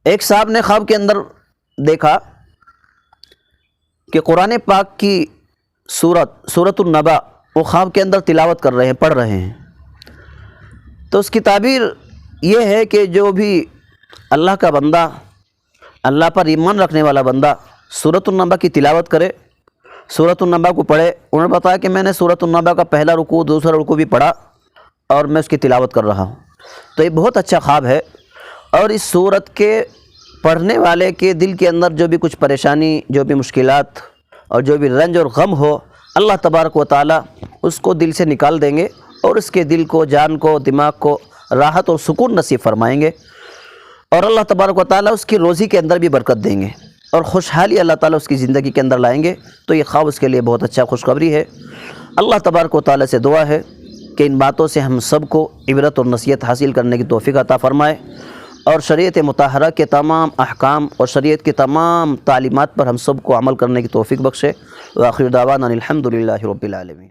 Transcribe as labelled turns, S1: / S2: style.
S1: ایک صاحب نے خواب کے اندر دیکھا کہ قرآن پاک کی سورۃ النبا وہ خواب کے اندر تلاوت کر رہے ہیں، پڑھ رہے ہیں۔ تو اس کی تعبیر یہ ہے کہ جو بھی اللہ کا بندہ، اللہ پر ایمان رکھنے والا بندہ سورۃ النبا کی تلاوت کرے، سورۃ النبا کو پڑھے۔ انہوں نے بتایا کہ میں نے سورۃ النبا کا پہلا رکوع دوسرا رکوع بھی پڑھا اور میں اس کی تلاوت کر رہا ہوں۔ تو یہ بہت اچھا خواب ہے، اور اس سورت کے پڑھنے والے کے دل کے اندر جو بھی کچھ پریشانی، جو بھی مشکلات اور جو بھی رنج اور غم ہو، اللہ تبارک و تعالی اس کو دل سے نکال دیں گے، اور اس کے دل کو، جان کو، دماغ کو راحت اور سکون نصیب فرمائیں گے، اور اللہ تبارک و تعالی اس کی روزی کے اندر بھی برکت دیں گے، اور خوشحالی اللہ تعالی اس کی زندگی کے اندر لائیں گے۔ تو یہ خواب اس کے لیے بہت اچھا خوشخبری ہے۔ اللہ تبارک و تعالی سے دعا ہے کہ ان باتوں سے ہم سب کو عبرت اور نصیحت حاصل کرنے کی توفیق عطا فرمائے، اور شریعت مطہرہ کے تمام احکام اور شریعت کی تمام تعلیمات پر ہم سب کو عمل کرنے کی توفیق بخشے۔ وآخر دعوانا الحمد للہ رب العالمین۔